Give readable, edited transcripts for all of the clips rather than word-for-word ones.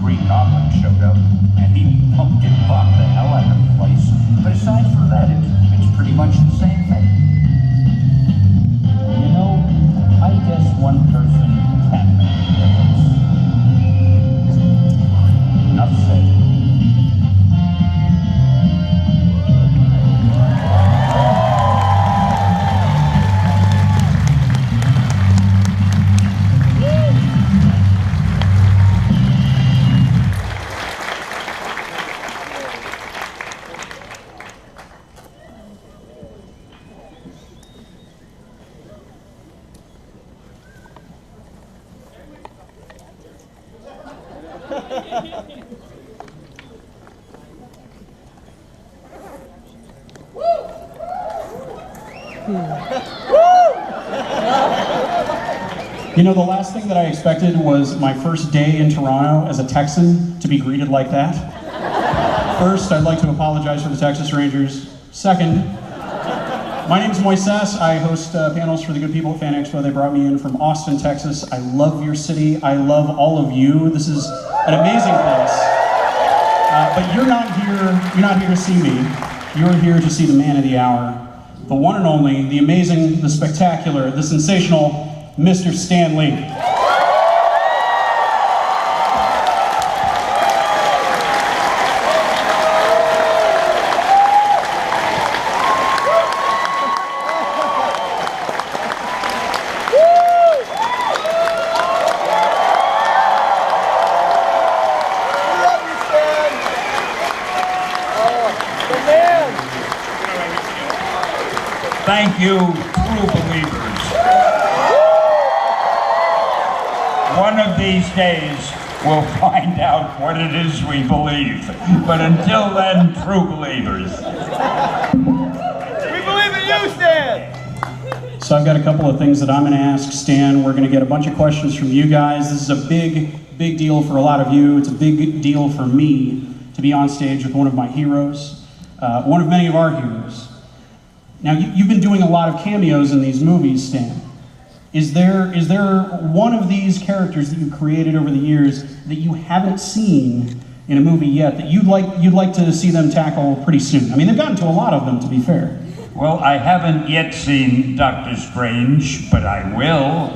Green Goblin showed up, and he pumpkin bombed the hell out of the place. But aside from that, it's pretty much the same thing. You know, I guess one person can make a difference. Enough said. You know, the last thing that I expected was my first day in Toronto as a Texan to be greeted like that. First, I'd like to apologize for the Texas Rangers. Second, my name's Moises. I host panels for the good people at Fan Expo. They brought me in from Austin, Texas. I love your city. I love all of you. This is an amazing place. But you're not here to see me. You're here to see the man of the hour, the one and only, the amazing, the spectacular, the sensational Mr. Stan Lee. Thank you, true believers. One of these days, we'll find out what it is we believe. But until then, true believers. We believe in you, Stan! So I've got a couple of things that I'm going to ask Stan. We're going to get a bunch of questions from you guys. This is a big deal for a lot of you. It's a big deal for me to be on stage with one of my heroes, one of many of our heroes. Now, you've been doing a lot of cameos in these movies, Stan. Is there one of these characters that you created over the years that you haven't seen in a movie yet that you'd like to see them tackle pretty soon? I mean, they've gotten to a lot of them, to be fair. Well, I haven't yet seen Doctor Strange, but I will.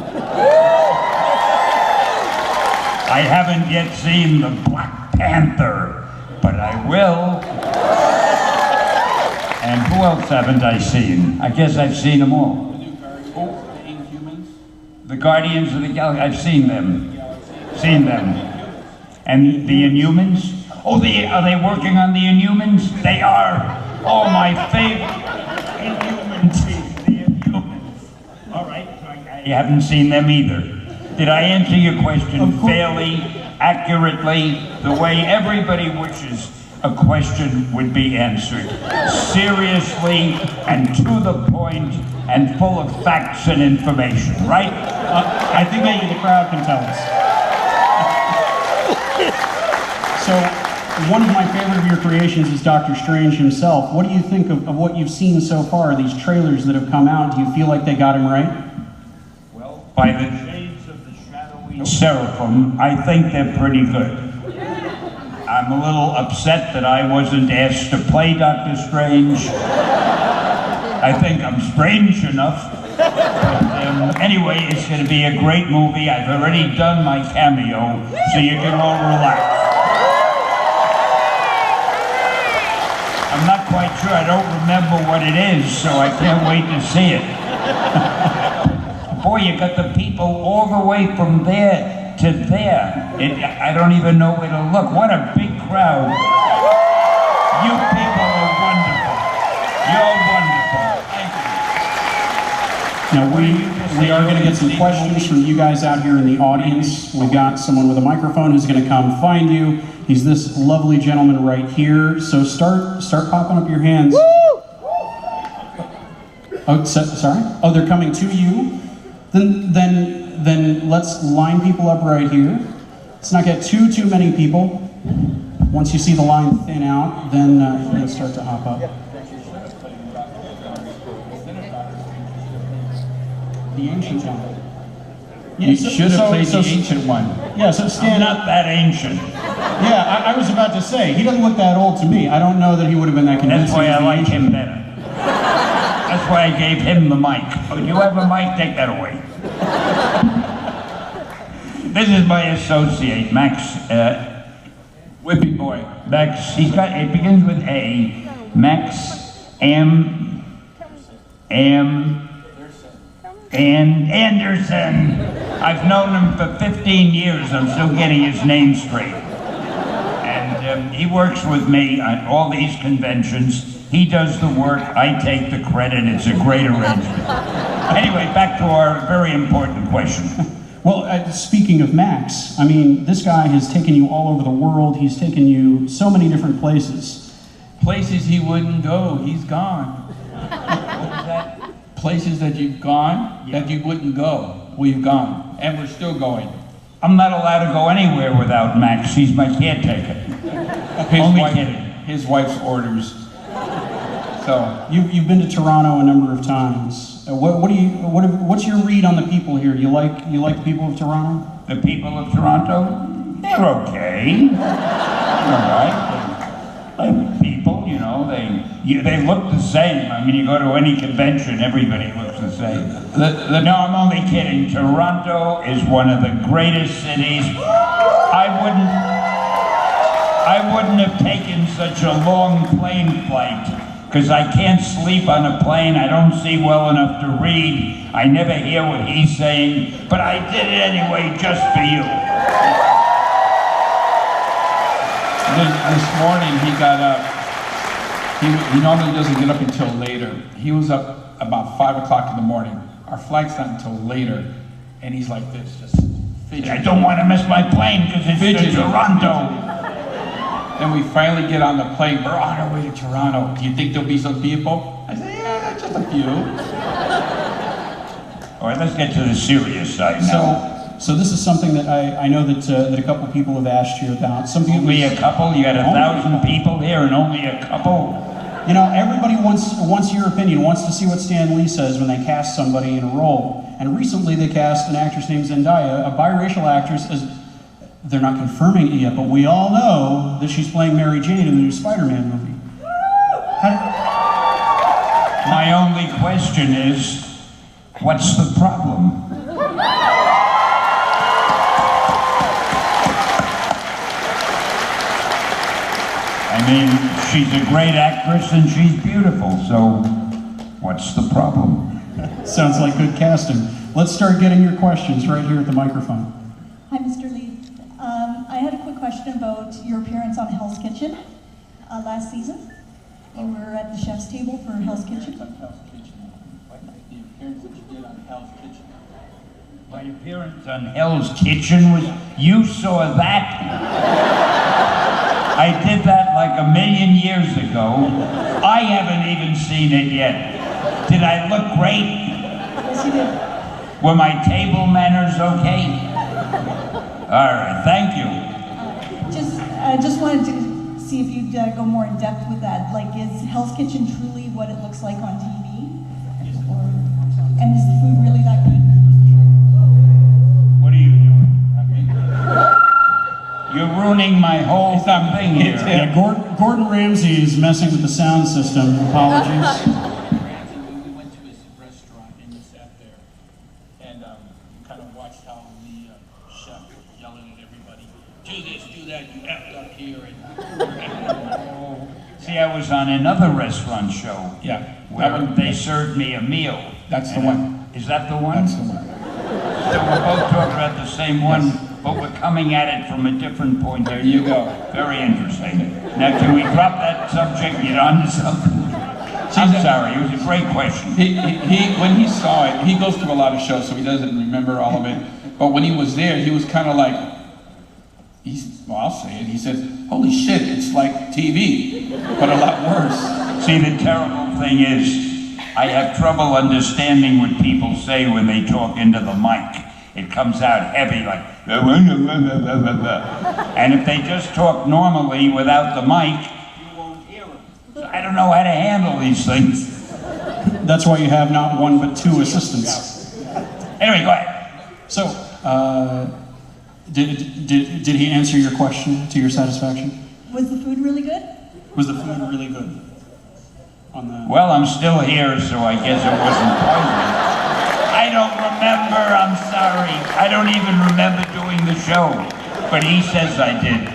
I haven't yet seen the Black Panther, but I will. And who else haven't I seen? I guess I've seen them all. The Guardians of the Galaxy, I've seen them. And the Inhumans? Oh, are they working on the Inhumans? They are. Oh, my favorite. Inhumans. The Inhumans. All right, I haven't seen them either. Did I answer your question fairly, accurately, the way everybody wishes a question would be answered? Seriously and to the point and full of facts and information, right? I think maybe the crowd can tell us. So, one of my favorite of your creations is Doctor Strange himself. What do you think of what you've seen so far, these trailers that have come out? Do you feel like they got him right? Well, by the shades of the shadowy seraphim, I think they're pretty good. I'm a little upset that I wasn't asked to play Doctor Strange. I think I'm strange enough. But anyway, it's going to be a great movie. I've already done my cameo, so you can all relax. I'm not quite sure. I don't remember what it is, so I can't wait to see it. Boy, you got the people all the way from there to there. I don't even know where to look. What a big crowd. You people are wonderful. You're wonderful. Thank you. Now, we are going to get some questions from you guys out here in the audience. We've got someone with a microphone who's going to come find you. He's this lovely gentleman right here. So start popping up your hands. Oh, sorry? Oh, they're coming to you. Then let's line people up right here. Let's not get too many people. Once you see the line thin out, then you'll start to hop up. The ancient one. You should have played the ancient one. Yeah, so I'm Stan, not that ancient. yeah, I was about to say, he doesn't look that old to me. I don't know that he would have been that convincing. That's why as I the like ancient. him better. That's why I gave him the mic. Oh, you have a mic? Take that away. This is my associate, Max. Whippy boy. Max. It begins with A. Max Anderson. I've known him for 15 years. I'm still getting his name straight. And he works with me at all these conventions. He does the work, I take the credit. It's a great arrangement. Anyway, back to our very important question. Well, speaking of Max, I mean, this guy has taken you all over the world. He's taken you so many different places. Places he wouldn't go, he's gone. What was that? Places that you've gone, that you wouldn't go, we've gone. And we're still going. I'm not allowed to go anywhere without Max. He's my caretaker. Only kidding. His wife's orders. So, You've been to Toronto a number of times. What's your read on the people here? You like the people of Toronto? The people of Toronto, they're okay. They're all right. They're people, you know, they look the same. I mean, you go to any convention, everybody looks the same. No, I'm only kidding. Toronto is one of the greatest cities. I wouldn't have taken such a long plane flight because I can't sleep on a plane. I don't see well enough to read. I never hear what he's saying, but I did it anyway just for you. this morning he got up. He normally doesn't get up until later. He was up about 5 o'clock in the morning. Our flight's not until later. And he's like this, just fidgeting. I don't want to miss my plane because it's Fidgeting. to Toronto. And we finally get on the plane. We're on our way to Toronto. Do you think there'll be some people? I said, yeah, just a few. All right, let's get to the serious side now. So this is something that I know that a couple people have asked you about. Some people. Only a couple? You got 1,000 people here and only a couple? You know, everybody wants your opinion, wants to see what Stan Lee says when they cast somebody in a role. And recently they cast an actress named Zendaya, a biracial actress, as they're not confirming it yet, but we all know that she's playing Mary Jane in the new Spider-Man movie. My only question is, what's the problem? I mean, she's a great actress and she's beautiful, so what's the problem? Sounds like good casting. Let's start getting your questions right here at the microphone. Hi, Mr. Lee. I had a quick question about your appearance on Hell's Kitchen last season. You were at the chef's table for Hell's Kitchen. The appearance that you did on Hell's Kitchen. My appearance on Hell's Kitchen was, you saw that? I did that like 1,000,000 years ago. I haven't even seen it yet. Did I look great? Yes, you did. Were my table manners okay? All right, thank you. Just wanted to see if you'd go more in depth with that. Like, is Hell's Kitchen truly what it looks like on TV? And is the food really that good? What are you doing? You're ruining my whole thing here. Yeah, Gordon Ramsay is messing with the sound system. Apologies. We went to his restaurant and you sat there and you kind of watched how the chef was yelling at everybody, do this, do that, you effed up here. See, I was on another restaurant show. Yeah. Where they served me a meal. That's the one. Is that the one? That's the one. So we're both talking about the same one, but we're coming at it from a different point of There view. you go. Very interesting. Now, can we drop that subject? Get on to something. I'm sorry, it was a great question. When he saw it, he goes through a lot of shows, so he doesn't remember all of it. But when he was there, he was kind of like, I'll say it. He said, holy shit, it's like TV, but a lot worse. See, the terrible thing is, I have trouble understanding what people say when they talk into the mic. It comes out heavy, like, and if they just talk normally without the mic, you won't hear them. So I don't know how to handle these things. That's why you have not one but two assistants. Anyway, go ahead. So Did he answer your question to your satisfaction? Was the food really good? Was the food really good? On the Well, I'm still here, so I guess it wasn't poison. I don't remember, I'm sorry. I don't even remember doing the show, but he says I did.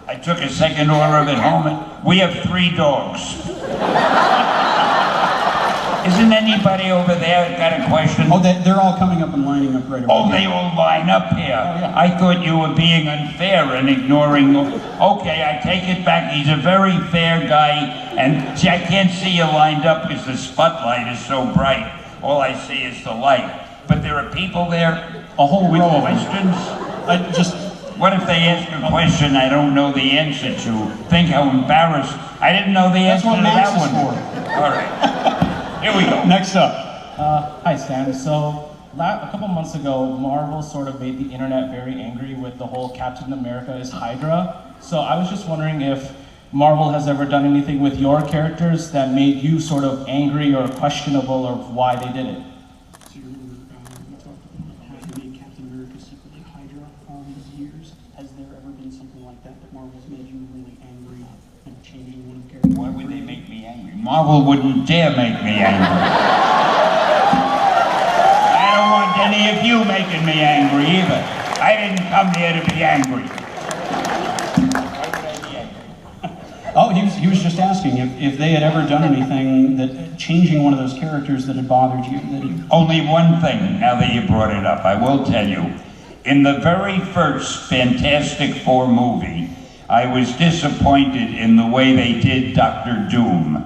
I took a second order of it home. We have 3 dogs. Isn't anybody over there got a question? Oh, they're all coming up and lining up right away. Oh, they all line up here. Oh, yeah. I thought you were being unfair and ignoring. Okay, I take it back. He's a very fair guy, and see, I can't see you lined up because the spotlight is so bright. All I see is the light. But there are people there A whole with row of them. questions. What if they ask a question I don't know the answer to? Think how embarrassed. I didn't know the That's answer what to Max that is one. for. All right. Here we go. Next up. Hi Stan. So a couple months ago, Marvel sort of made the internet very angry with the whole Captain America is Hydra. So I was just wondering if Marvel has ever done anything with your characters that made you sort of angry or questionable of why they did it. So you remember we talked about how they made Captain America secretly Hydra all these years. Has there ever been something like that Marvel's made you really angry and changing one character? Why would they make me angry? Marvel wouldn't dare make me angry. I don't want any of you making me angry either. I didn't come here to be angry. Why would I be angry? Oh, he was just asking if they had ever done anything that changing one of those characters that had bothered you. Only one thing, now that you brought it up, I will tell you. In the very first Fantastic Four movie, I was disappointed in the way they did Dr. Doom.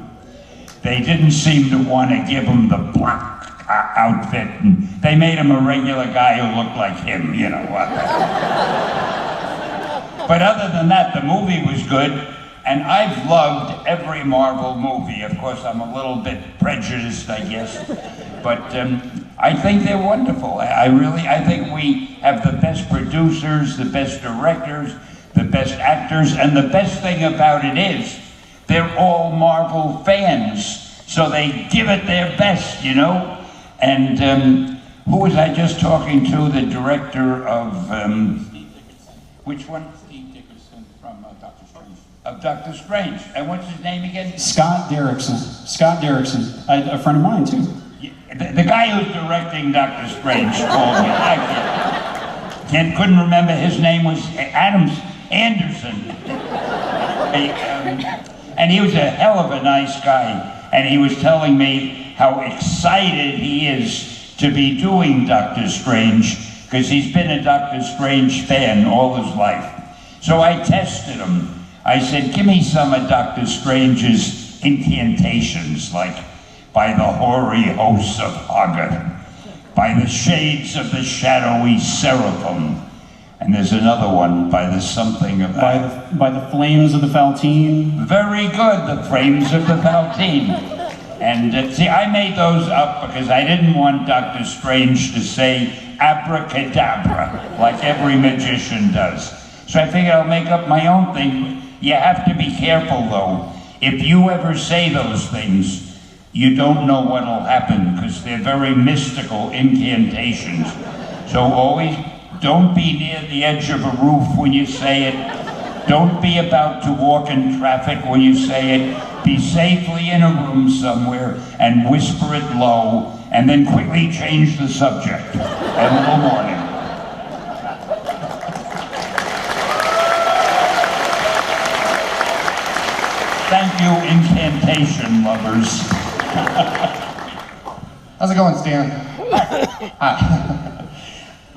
They didn't seem to want to give him the black outfit, and they made him a regular guy who looked like him, you know what. But other than that, the movie was good, and I've loved every Marvel movie. Of course, I'm a little bit prejudiced, I guess, but I think they're wonderful. I think we have the best producers, the best directors, the best actors, and the best thing about it is they're all Marvel fans, so they give it their best, you know? And who was I just talking to? The director of, which one? Steve Dickerson from Doctor Strange. Of Doctor Strange. And what's his name again? Scott Derrickson. Scott Derrickson. A friend of mine, too. The guy who's directing Doctor Strange called me. I couldn't remember his name was Anderson. And he was a hell of a nice guy. And he was telling me how excited he is to be doing Doctor Strange, because he's been a Doctor Strange fan all his life. So I tested him. I said, give me some of Doctor Strange's incantations, like, by the hoary hosts of Hoggart, by the shades of the shadowy seraphim, and there's another one, by the something of... By the flames of the Faltine. Very good, the frames of the Faltine. And see, I made those up because I didn't want Doctor Strange to say abracadabra, like every magician does. So I figured I'll make up my own thing. You have to be careful, though. If you ever say those things, you don't know what'll happen, because they're very mystical incantations. So always don't be near the edge of a roof when you say it. Don't be about to walk in traffic when you say it. Be safely in a room somewhere and whisper it low, and then quickly change the subject. Have a good morning. Thank you, incantation lovers. How's it going, Stan? Hi.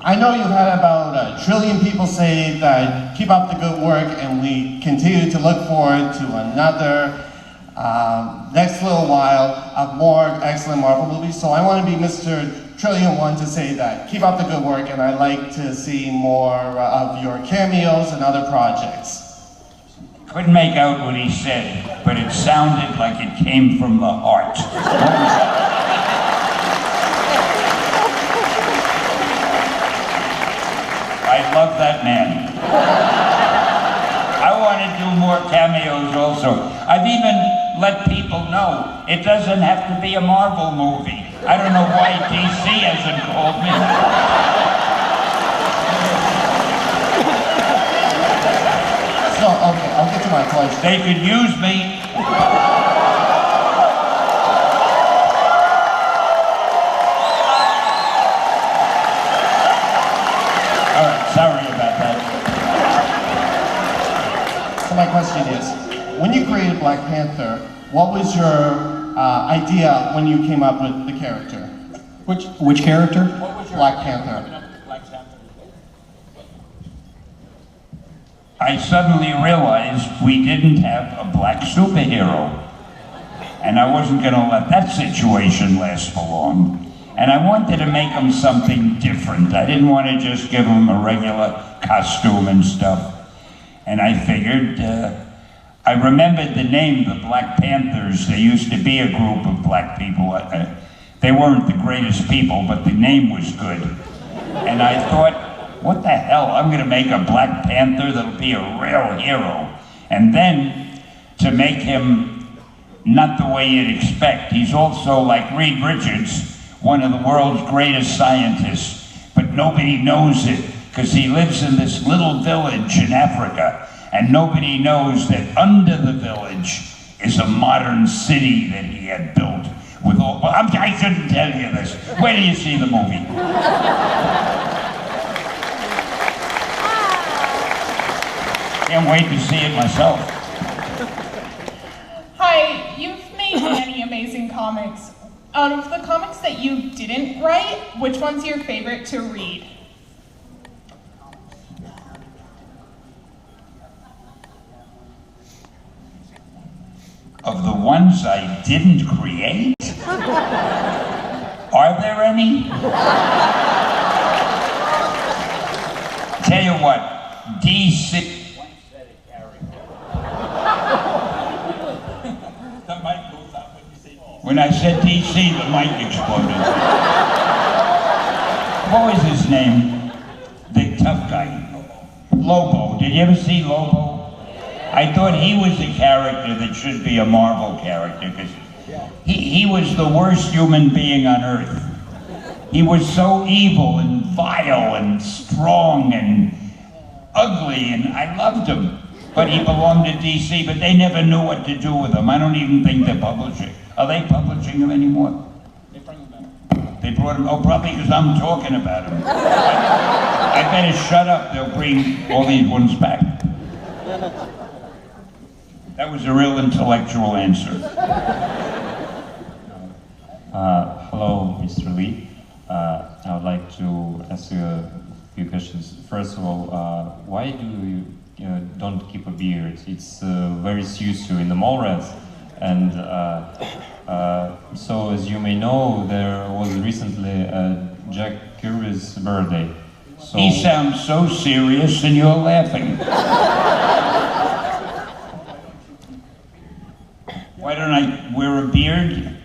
I know you've had about 1 trillion people say that keep up the good work, and we continue to look forward to another next little while of more excellent Marvel movies. So I want to be Mr. Trillion One to say that keep up the good work, and I'd like to see more of your cameos and other projects. Couldn't make out what he said, but it sounded like it came from the heart. I love that man. I want to do more cameos also. I've even let people know it doesn't have to be a Marvel movie. I don't know why DC hasn't called me. So, okay, I'll get to my question. They could use me. All right, sorry about that. So my question is, when you created Black Panther, what was your idea when you came up with the character? Which character? Black Panther. I suddenly realized we didn't have a black superhero. And I wasn't going to let that situation last for long. And I wanted to make him something different. I didn't want to just give him a regular costume and stuff. And I figured, I remembered the name, the Black Panthers. There used to be a group of black people. They weren't the greatest people, but the name was good. And I thought, what the hell? I'm going to make a Black Panther that'll be a real hero. And then, to make him not the way you'd expect, he's also like Reed Richards, one of the world's greatest scientists, but nobody knows it because he lives in this little village in Africa, and nobody knows that under the village is a modern city that he had built with all, well, I shouldn't tell you this. Wait till you see the movie. Can't wait to see it myself. Hi, you've made many amazing comics. Out of the comics that you didn't write, which one's your favorite to read? Of the ones I didn't create? Are there any? Tell you what, DC. When I said DC, the mic exploded. What was his name? The tough guy. Lobo. Did you ever see Lobo? I thought he was the character that should be a Marvel character, because he was the worst human being on Earth. He was so evil and vile and strong and ugly, and I loved him. But he belonged to DC, but they never knew what to do with him. I don't even think they're publishing. Are they publishing him anymore? They bring them back. They brought him, oh, probably because I'm talking about him. I better shut up, they'll bring all these ones back. That was a real intellectual answer. Hello, Mr. Lee. I would like to ask you a few questions. First of all, why do you don't keep a beard? It's very suits you in the Mallrats. And so, as you may know, there was recently Jack Kirby's birthday. So He sounds so serious and you're laughing. Why don't I wear a beard?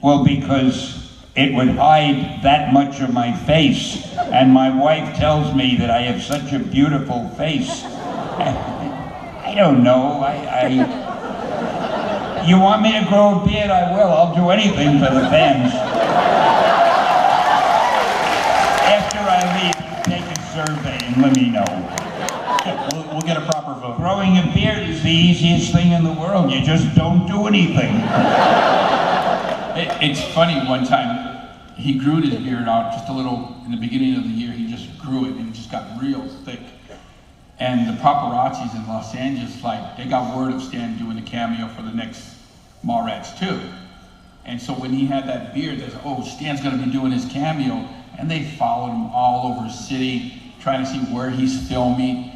Well, because it would hide that much of my face. And my wife tells me that I have such a beautiful face. I don't know. You want me to grow a beard? I will. I'll do anything for the fans. After I leave, you take a survey and let me know. We'll get a proper vote. Growing a beard is the easiest thing in the world. You just don't do anything. It's funny, one time, he grew his beard out just a little, in the beginning of the year, he just grew it and it just got real thick. And the paparazzis in Los Angeles, they got word of Stan doing a cameo for the next Mallrats 2. And so when he had that beard, they said, oh, Stan's gonna be doing his cameo. And they followed him all over the city, trying to see where he's filming.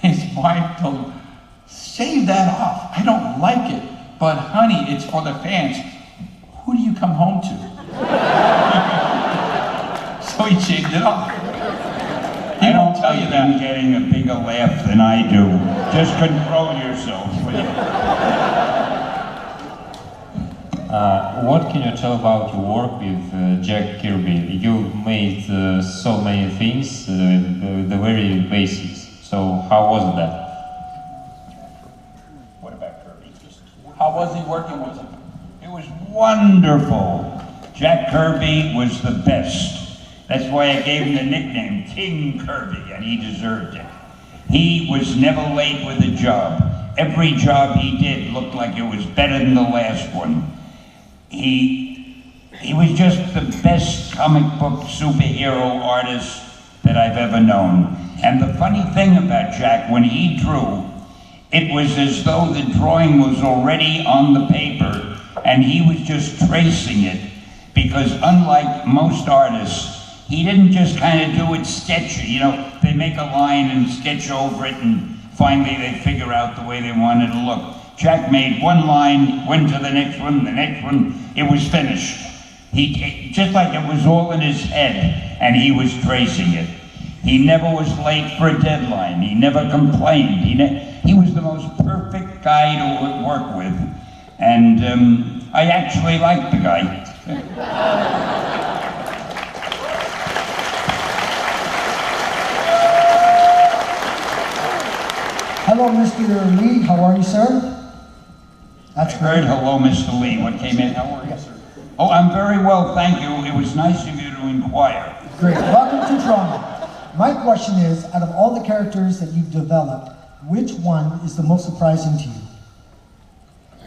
His wife told him, shave that off, I don't like it. But honey, it's for the fans. Who do you come home to? So he shaved it off. He won't tell you that. You're getting a bigger laugh than I do. Just control yourself, will you? what can you tell about your work with Jack Kirby? You made so many things, the very basics. So how was that? What about Kirby? How was he working with him? It was wonderful. Jack Kirby was the best. That's why I gave him the nickname King Kirby, and he deserved it. He was never late with a job. Every job he did looked like it was better than the last one. He was just the best comic book superhero artist that I've ever known. And the funny thing about Jack, when he drew, it was as though the drawing was already on the paper and he was just tracing it, because unlike most artists, he didn't just kind of do it sketchy. You know, they make a line and sketch over it and finally they figure out the way they want it to look. Jack made one line, went to the next one, it was finished. He, just like it was all in his head and he was tracing it. He never was late for a deadline. He never complained. He was the most perfect guy to work with. And I actually liked the guy. Hello, Mr. Lee. How are you, sir? That's I heard hello, Mr. Lee. What came in? How are you, sir? Oh, I'm very well, thank you. It was nice of you to inquire. Great. Welcome to Toronto. My question is, out of all the characters that you've developed, which one is the most surprising to you?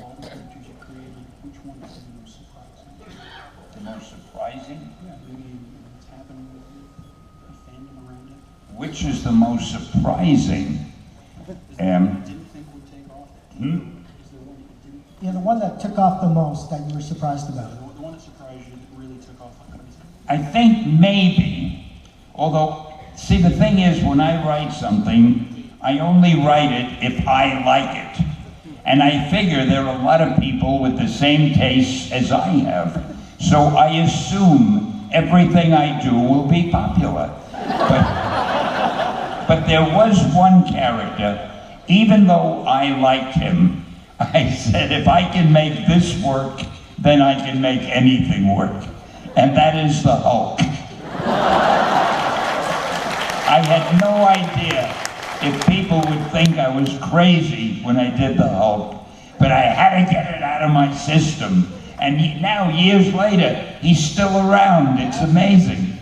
All the characters you created, which one is the most surprising? The most surprising? Yeah, maybe what's happening with you, the fandom around it. Which is the most surprising? Is there one you didn't think would take off? Is there one you didn't? Yeah, the one that took off the most that you were surprised about. The one that surprised you that really took off like crazy? I think maybe, although, see, the thing is, when I write something, I only write it if I like it. And I figure there are a lot of people with the same taste as I have. So I assume everything I do will be popular. But there was one character, even though I liked him, I said, if I can make this work, then I can make anything work. And that is the Hulk. I had no idea if people would think I was crazy when I did the Hulk, but I had to get it out of my system. And now, years later, he's still around. It's amazing.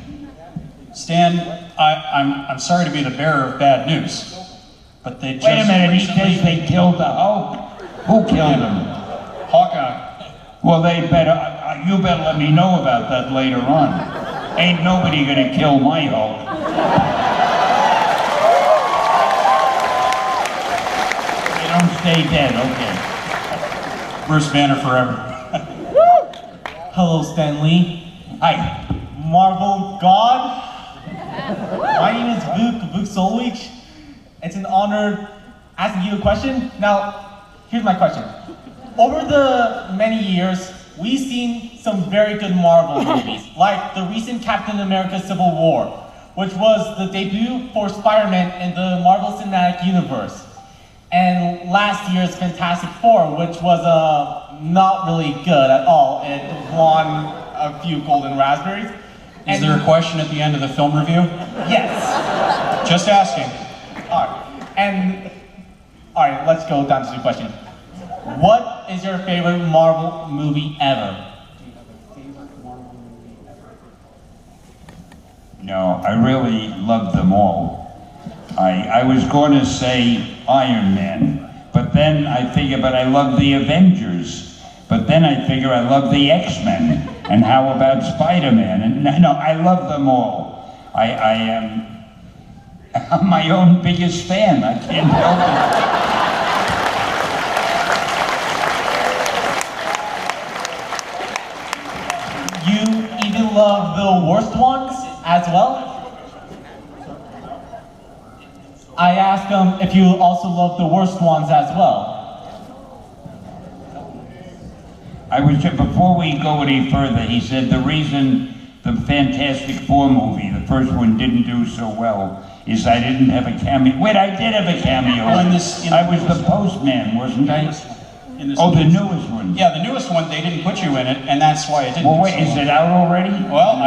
Stan, I'm sorry to be the bearer of bad news, but they just Wait a minute, he recently- says they killed the Hulk? Who killed him? Hawkeye. Well, they better, you better let me know about that later on. Ain't nobody gonna kill my Hulk. They don't stay dead, okay. Bruce Banner forever. Hello, Stan Lee. Hi. Marvel God. My name is Vuk Solwich. It's an honor asking you a question. Now, here's my question. Over the many years, we've seen some very good Marvel movies, like the recent Captain America Civil War, which was the debut for Spider-Man in the Marvel Cinematic Universe. And last year's Fantastic Four, which was not really good at all. It won a few golden raspberries. Is there a question at the end of the film review? Yes. Just asking. All right, let's go down to the question. What is your favorite Marvel movie ever? Do you have a favorite Marvel movie ever? No, I really love them all. I was going to say Iron Man, but then I figure, but I love the Avengers. But then I figure I love the X-Men, and how about Spider-Man? And no, I love them all. I'm my own biggest fan. I can't help it. You even love the worst ones as well? I asked if you also love the worst ones as well. I was just, before we go any further, he said the reason the Fantastic Four movie, the first one, didn't do so well is I didn't have a cameo. Wait, I did have a cameo. Well, in I was the postman, wasn't I? In this Oh, the movie. newest one. Yeah, the newest one, they didn't put you in it, and that's why it didn't. Well, do wait, so is well. it out already? Well,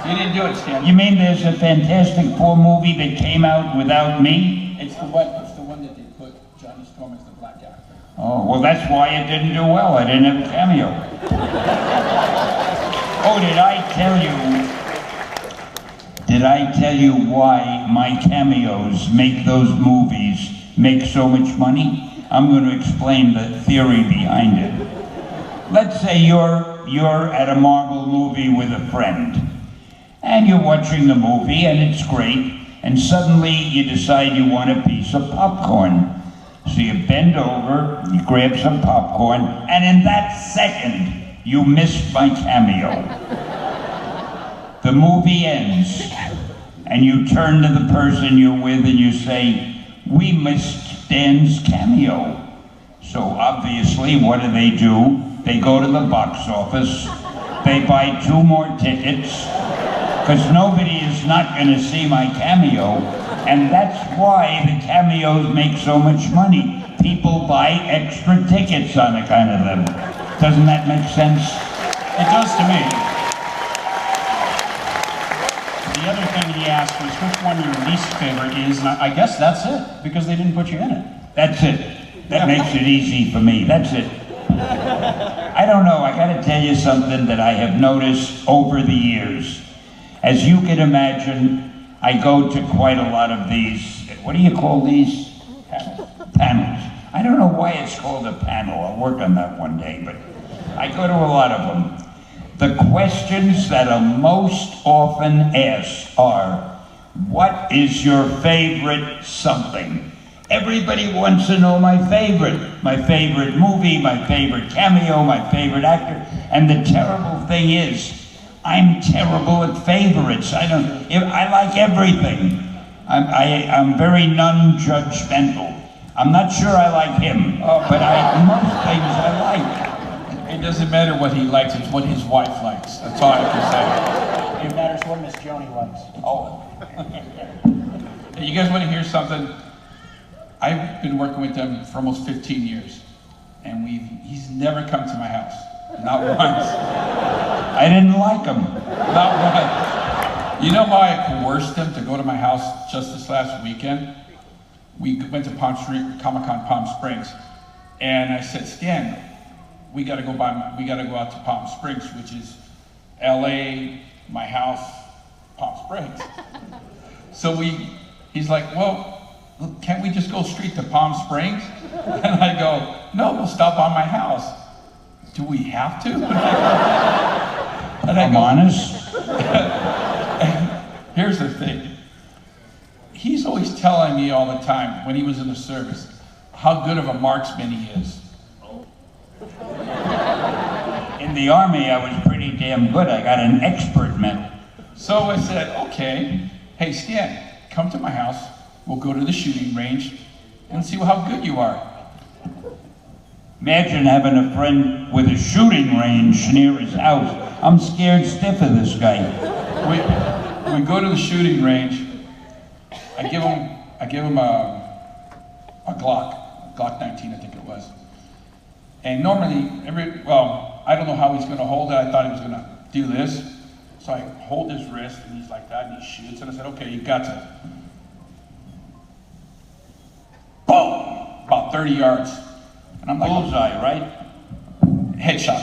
You didn't do it, Stan. You mean there's a Fantastic Four movie that came out without me? It's the one that they put Johnny Storm as the black actor. Oh, well, that's why it didn't do well. I didn't have a cameo. Oh, did I tell you why my cameos make those movies make so much money? I'm going to explain the theory behind it. Let's say you're at a Marvel movie with a friend, and you're watching the movie, and it's great, and suddenly you decide you want a piece of popcorn. So you bend over, you grab some popcorn, and in that second, you missed my cameo. The movie ends, and you turn to the person you're with and you say, "We missed Dan's cameo." So obviously, what do? They go to the box office, they buy 2 more tickets, because nobody is not going to see my cameo, and that's why the cameos make so much money. People buy extra tickets on account of them. Doesn't that make sense? It does to me. The other thing he asked was which one your least favorite is, and I guess that's it, because they didn't put you in it. That's it. That makes it easy for me. That's it. I don't know, I gotta tell you something that I have noticed over the years. As you can imagine, I go to quite a lot of these, what do you call these? Panels. I don't know why it's called a panel. I'll work on that one day, but I go to a lot of them. The questions that are most often asked are, what is your favorite something? Everybody wants to know my favorite movie, my favorite cameo, my favorite actor. And the terrible thing is, I'm terrible at favorites. I like everything. I'm very non-judgmental. I'm not sure I like him, but most things I like. It doesn't matter what he likes, it's what his wife likes. That's all I can say. It matters what Miss Joni likes. Oh. Hey, you guys want to hear something? I've been working with them for almost 15 years, and he's never come to my house. Not once. I didn't like him. Not once. You know how I coerced him to go to my house just this last weekend? We went to Comic-Con Palm Springs, and I said, Stan, we gotta go out to Palm Springs, which is LA, my house, Palm Springs. So he's like, well, can't we just go straight to Palm Springs? And I go, no, we'll stop by my house. Do we have to? I'm honest. Here's the thing. He's always telling me all the time, when he was in the service, how good of a marksman he is. In the Army, I was pretty damn good. I got an expert medal. So I said, okay, hey Stan, come to my house. We'll go to the shooting range and see how good you are. Imagine having a friend with a shooting range near his house. I'm scared stiff of this guy. We go to the shooting range. I give him a Glock 19, I think it was. And normally, I don't know how he's gonna hold it. I thought he was gonna do this. So I hold his wrist and he's like that and he shoots. And I said, okay, you got to. Boom! About 30 yards. And I'm like, Bullseye, right? headshot.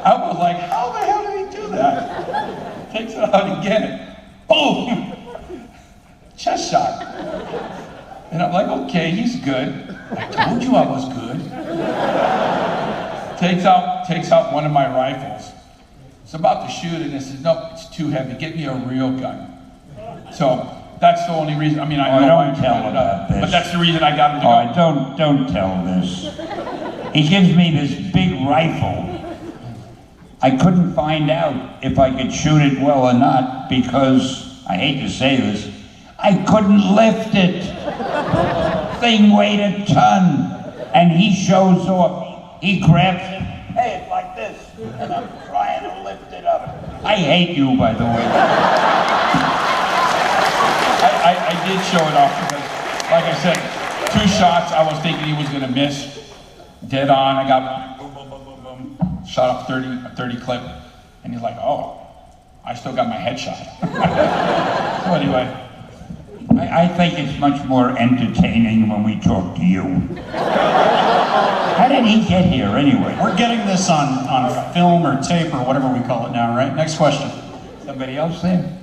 I was like, how the hell did he do that? Takes it out again. Boom! Chest shot. And I'm like, okay, he's good. I told you I was good. Takes out one of my rifles. It's about to shoot it and says, nope, it's too heavy. Get me a real gun. So that's the only reason. I mean, I know don't tell about this. but that's the reason I got him to go. Don't tell this. He gives me this big rifle. I couldn't find out if I could shoot it well or not because, I hate to say this, I couldn't lift it. Thing weighed a ton. And he shows off. He grabs it. Hey, it's like this. And I'm trying to lift it up. I hate you, by the way. I did show it off because, like I said, 2 shots, I was thinking he was going to miss. Dead on, I got boom, boom, boom, boom, boom. Shot up a 30 clip. And he's like, oh, I still got my headshot. So anyway. I think it's much more entertaining when we talk to you. How did he get here anyway? We're getting this on film or tape or whatever we call it now, right? Next question. Somebody else there?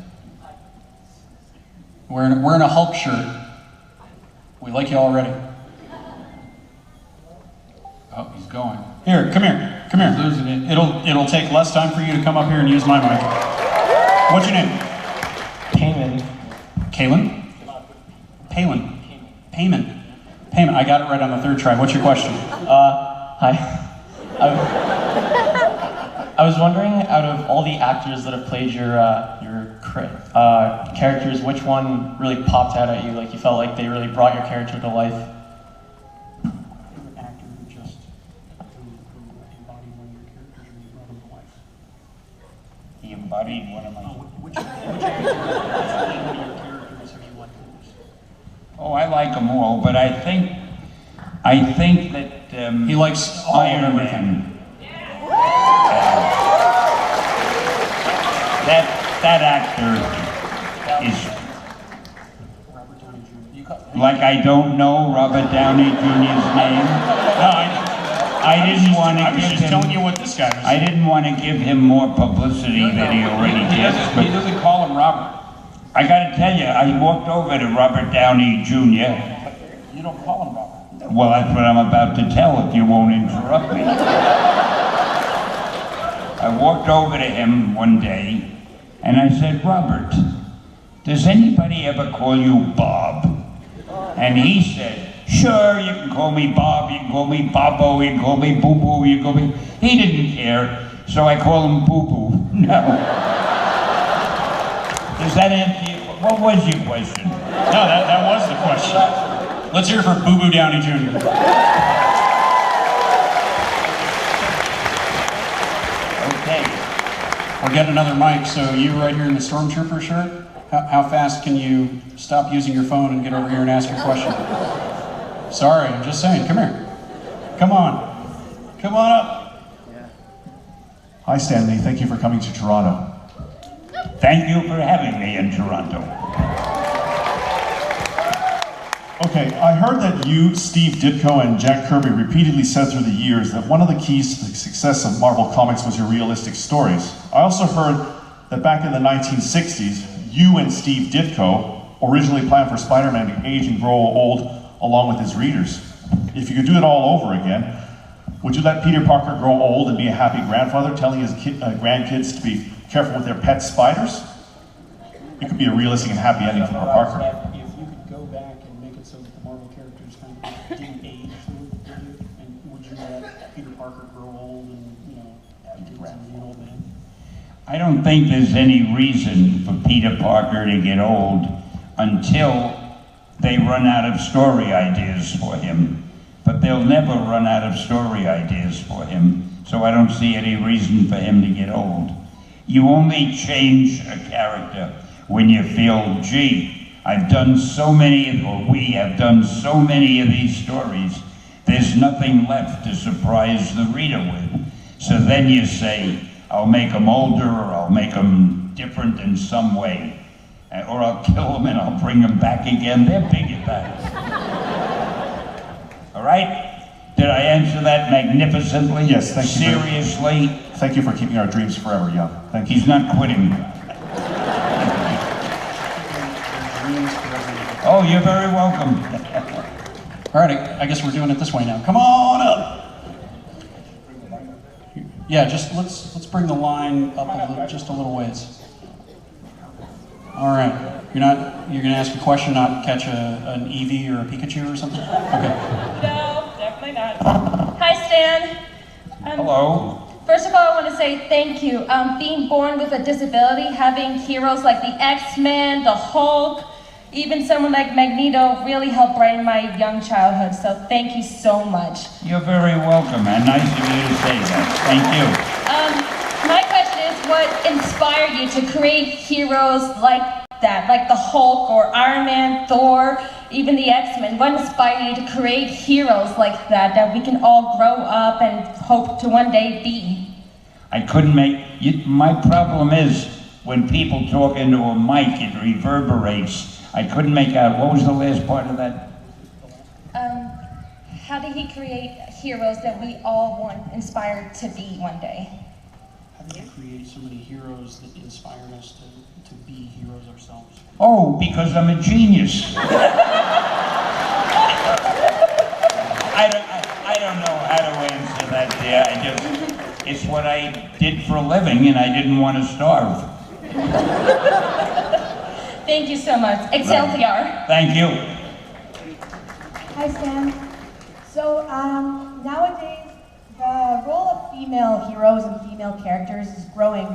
We're in a Hulk shirt. We like you already. Oh, he's going. Here, come here, come here. Losing it. It'll take less time for you to come up here and use my mic. What's your name? Payment. Kalen? Palin. Payment. Payment. I got it right on the third try. What's your question? Hi. I was wondering, out of all the actors that have played your characters, which one really popped out at you? Like you felt like they really brought your character to life? Actor who just embodied one of your characters and you brought him to life. He embodied one of my... Which one of your characters have you liked most? Oh, I like them all, but I think that He likes all Iron and everything. Man. That actor is like I don't know Robert Downey Jr.'s name. No, I didn't want to I was give just him. telling you what this guy was. I didn't want to give him more publicity than he already He gets. doesn't, But he doesn't call him Robert. I got to tell you, I walked over to Robert Downey Jr. You don't call him Robert. Well, that's what I'm about to tell if you won't interrupt me. I walked over to him one day and I said, Robert, does anybody ever call you Bob? And he said, sure, you can call me Bob, you can call me Bobo, you can call me Boo Boo, you can call me... He didn't care, so I call him Boo Boo. No. Does that answer you? What was your question? No, that was the question. Let's hear it for Boo Boo Downey Jr. Okay. We're getting another mic, so you right here in the Stormtrooper shirt, how fast can you stop using your phone and get over here and ask your question? Sorry, I'm just saying, come here. Come on. Come on up. Hi, Stanley. Thank you for coming to Toronto. Thank you for having me in Toronto. Okay, I heard that you, Steve Ditko, and Jack Kirby repeatedly said through the years that one of the keys to the success of Marvel Comics was your realistic stories. I also heard that back in the 1960s, you and Steve Ditko originally planned for Spider-Man to age and grow old along with his readers. If you could do it all over again, would you let Peter Parker grow old and be a happy grandfather, telling his grandkids to be careful with their pet spiders? It could be a realistic and happy ending for Parker. If you could go back and make it so that the Marvel characters kind of didn't age with you, and would you let Peter Parker grow old and, have kids and be an old man? I don't think there's any reason for Peter Parker to get old until they run out of story ideas for him. But they'll never run out of story ideas for him, so I don't see any reason for him to get old. You only change a character when you feel, gee, I've done so many, or we have done so many of these stories, there's nothing left to surprise the reader with. So then you say, I'll make them older, or I'll make them different in some way, or I'll kill them and I'll bring them back again. They're big at that. All right? Did I answer that magnificently? Yes, thank you. Seriously? Thank you for keeping our dreams forever young. Thank you. He's not quitting. Oh, you're very welcome. All right, I guess we're doing it this way now. Come on up. Yeah, just let's bring the line up just a little ways. All right, you're gonna ask a question, not catch an Eevee or a Pikachu or something? Okay. No, definitely not. Hi, Stan. Hello. First of all, I want to say thank you. Being born with a disability, having heroes like the X-Men, the Hulk, even someone like Magneto really helped brighten my young childhood. So thank you so much. You're very welcome, and nice of you to say that. Thank you. My question is, what inspired you to create heroes like that, like the Hulk or Iron Man, Thor, even the X-Men? What inspired you to create heroes like that we can all grow up and hope to one day be? I couldn't make... my problem is, when people talk into a mic, it reverberates. I couldn't make out... What was the last part of that? How did he create heroes that we all want inspired to be one day? How did you create so many heroes that inspired us to be heroes ourselves? Oh, because I'm a genius. I don't know how to answer that there. It's what I did for a living and I didn't want to starve. Thank you so much. Excelsior. Thank you. Hi, Stan. So, nowadays, the role of female heroes and female characters is growing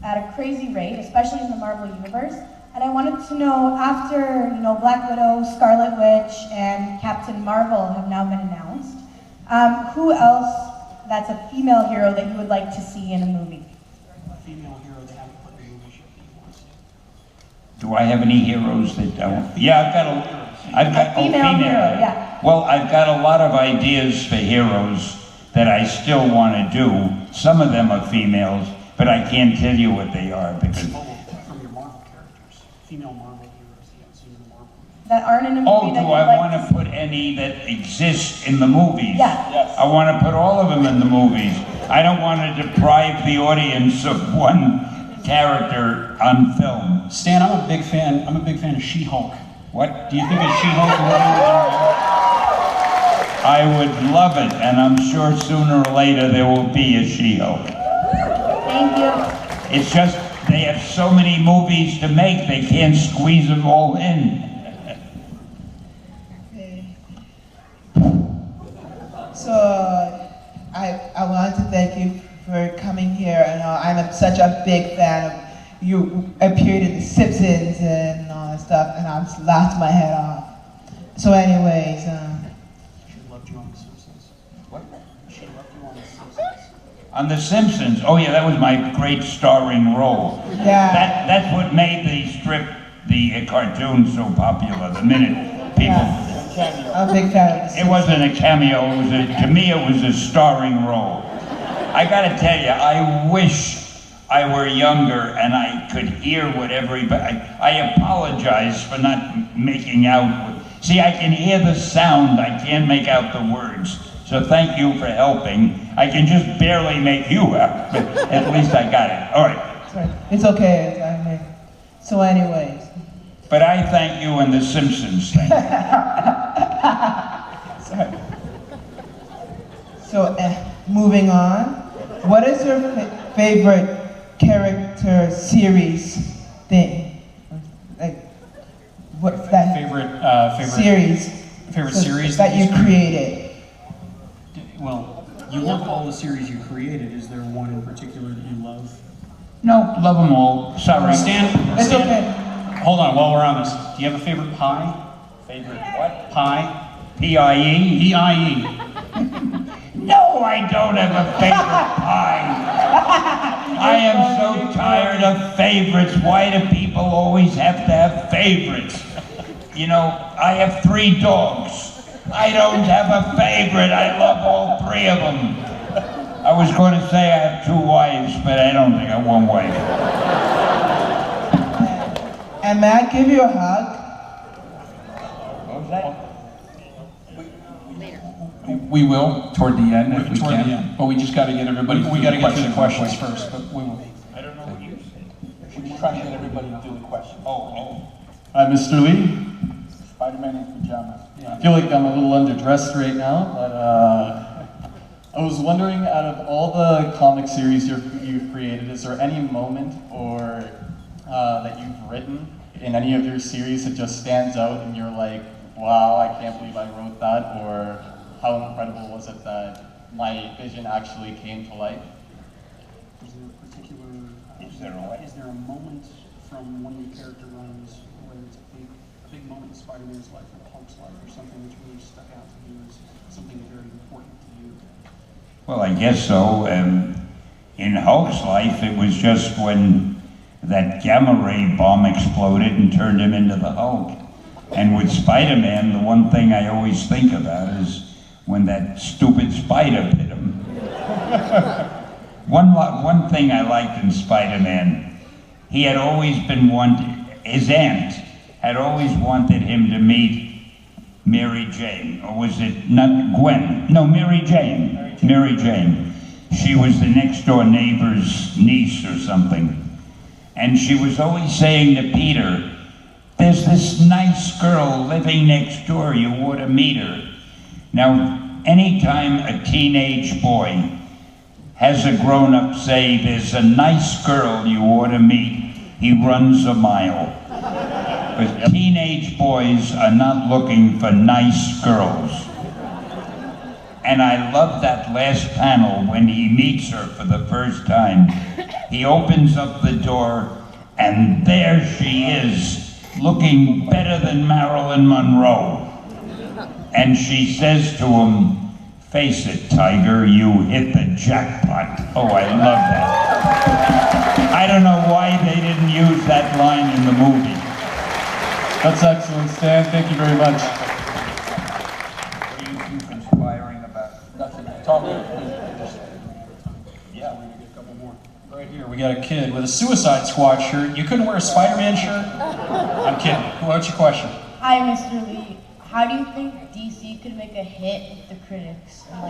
at a crazy rate, especially in the Marvel Universe. And I wanted to know, after, Black Widow, Scarlet Witch, and Captain Marvel have now been announced, who else that's a female hero that you would like to see in a movie? A female hero that haven't put in the movie should be once. Do I have any heroes that don't? Yeah, I've got A female hero, yeah. Well, I've got a lot of ideas for heroes that I still want to do. Some of them are females, but I can't tell you what they are because. From your Marvel characters, female Marvel heroes that you haven't seen in the Marvel. That aren't in a movie Oh, that do you'd I like want to put any that exist in the movies? Yeah. Yes. I want to put all of them in the movies. I don't want to deprive the audience of one character on film. Stan, I'm a big fan of She-Hulk. What? Do you think a She-Hulk movie would I would love it, and I'm sure sooner or later there will be a She-Hulk. Thank you. It's just they have so many movies to make, they can't squeeze them all in. So I want to thank you for coming here, and I'm such a big fan of you. Appeared in The Simpsons and all that stuff, and I just laughed my head off. So, anyways, She loved you on The Simpsons. What? She loved you on The Simpsons. On The Simpsons, oh yeah, that was my great starring role. yeah, That's what made the cartoon so popular. The minute people, I'm a big fan of The it wasn't a cameo. To me, it was a starring role. I gotta tell you, I wish I were younger and I could hear what everybody. I apologize for not making out. See, I can hear the sound. I can't make out the words. So thank you for helping. I can just barely make you out, but at least I got it. All right. it's okay. So, anyways, But I thank you and The Simpsons thank you. sorry. So, moving on. What is your favorite character series thing? Like, what's that Favorite series? series that you created? Well, you love all the series you created. Is there one in particular that you love? No, love them all. Sorry. Stan, It's Stan, okay. hold on, while we're on this, do you have a favorite pie? Favorite what? Pie? P-I-E? P-I-E. No, I don't have a favorite pie. I am so tired of favorites. Why do people always have to have favorites? You know, I have 3 dogs. I don't have a favorite. I love all 3 of them. I was going to say I have 2 wives, but I don't think I have 1 wife. And may I give you a hug? What was that? We will toward the end if we Toward can. the end. But we just got to get everybody. We got to get through the questions quick. first, but we will. I don't know what you said. We're just trying to get everybody to do the question. Oh. Hi, Mr. Lee. Spider-Man in pajamas. I feel like I'm a little underdressed right now, but I was wondering, out of all the comic series you've created, is there any moment or that you've written in any of your series that just stands out and you're like, wow, I can't believe I wrote that, or how incredible was it that my vision actually came to life? Is there a particular, Is there a moment from one of your character runs, whether it's a big moment in Spider-Man's life or Hulk's life, or something that's really stuck out to you as something very important to you? Well, I guess so. In Hulk's life, it was just when that gamma ray bomb exploded and turned him into the Hulk. And with Spider-Man, the one thing I always think about is when that stupid spider bit him. One thing I liked in Spider-Man, he had always been his aunt had always wanted him to meet Mary Jane, or was it not Gwen? No, Mary Jane. Mary Jane. She was the next door neighbor's niece or something. And she was always saying to Peter, there's this nice girl living next door, you ought to meet her. Now, anytime a teenage boy has a grown-up say, there's a nice girl you ought to meet, he runs a mile. But teenage boys are not looking for nice girls. And I love that last panel when he meets her for the first time. He opens up the door, and there she is, looking better than Marilyn Monroe. And she says to him, face it, Tiger, you hit the jackpot. Oh, I love that. I don't know why they didn't use that line in the movie. That's excellent, Stan. Thank you very much. What do you think inspiring about Nothing. Talk. Yeah, we're gonna get a couple more. Right here, we got a kid with a Suicide Squad shirt. You couldn't wear a Spider-Man shirt? I'm kidding. What's your question? Hi, Mr. Lee. How do you think DC could make a hit with the critics? How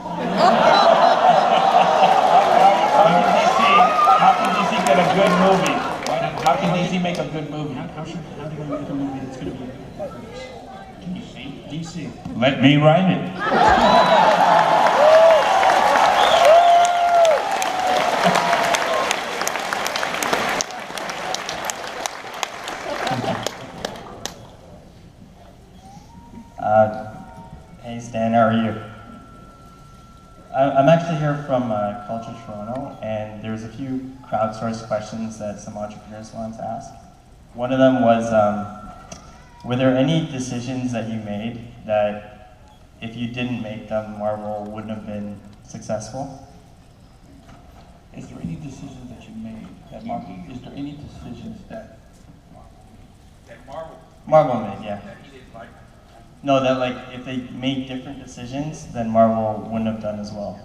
can DC get a good movie? How can DC make a good movie? How are they going to make a movie that's going to be DC? Let me write it. Hey Stan, how are you? I'm actually here from Culture Toronto, and there's a few crowdsourced questions that some entrepreneurs wanted to ask. One of them was, were there any decisions that you made that if you didn't make them, Marvel wouldn't have been successful? Is there any decisions that you made that Marvel? Is there any decisions that Marvel made, yeah. No, that like if they made different decisions, then Marvel wouldn't have done as well.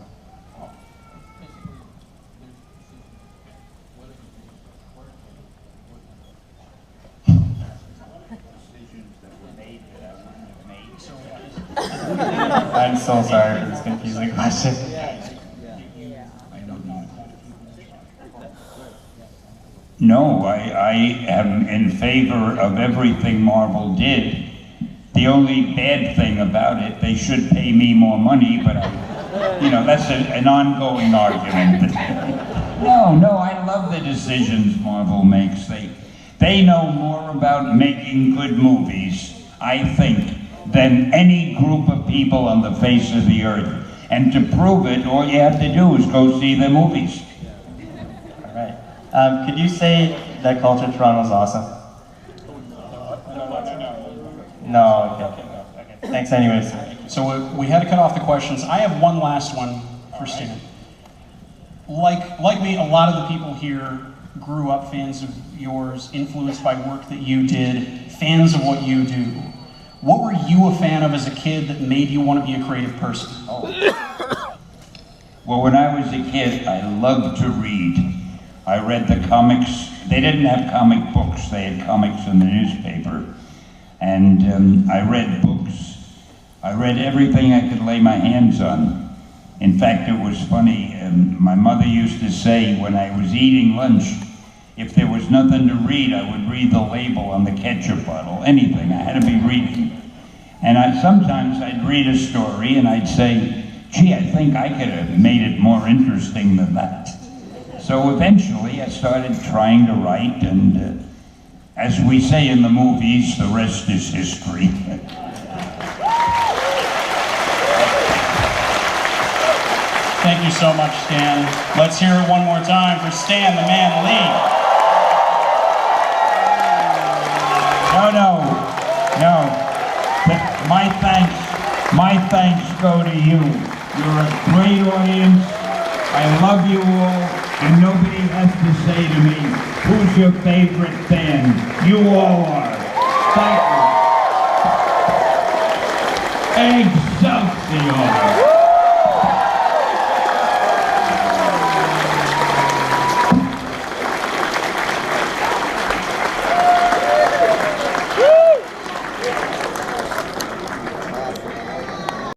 I'm so sorry for this confusing question. No, I am in favor of everything Marvel did. The only bad thing about it, they should pay me more money, but that's an ongoing argument. No, I love the decisions Marvel makes. They know more about making good movies, I think, than any group of people on the face of the earth. And to prove it, all you have to do is go see their movies. All right. Could you say that Culture Toronto is awesome? No, okay. Thanks anyways. So we had to cut off the questions. I have one last one for Stan. Like me, a lot of the people here grew up fans of yours, influenced by work that you did, fans of what you do. What were you a fan of as a kid that made you want to be a creative person? Well, when I was a kid, I loved to read. I read the comics. They didn't have comic books. They had comics in the newspaper. And I read books. I read everything I could lay my hands on. In fact, it was funny. My mother used to say when I was eating lunch, if there was nothing to read, I would read the label on the ketchup bottle, anything. I had to be reading. And sometimes I'd read a story and I'd say, gee, I think I could have made it more interesting than that. So eventually I started trying to write, and as we say in the movies, the rest is history. Thank you so much, Stan. Let's hear it one more time for Stan, the man, Lee. No. My thanks go to you. You're a great audience. I love you all. And nobody has to say to me, who's your favorite fan? You all are. Thank you. Excelsior!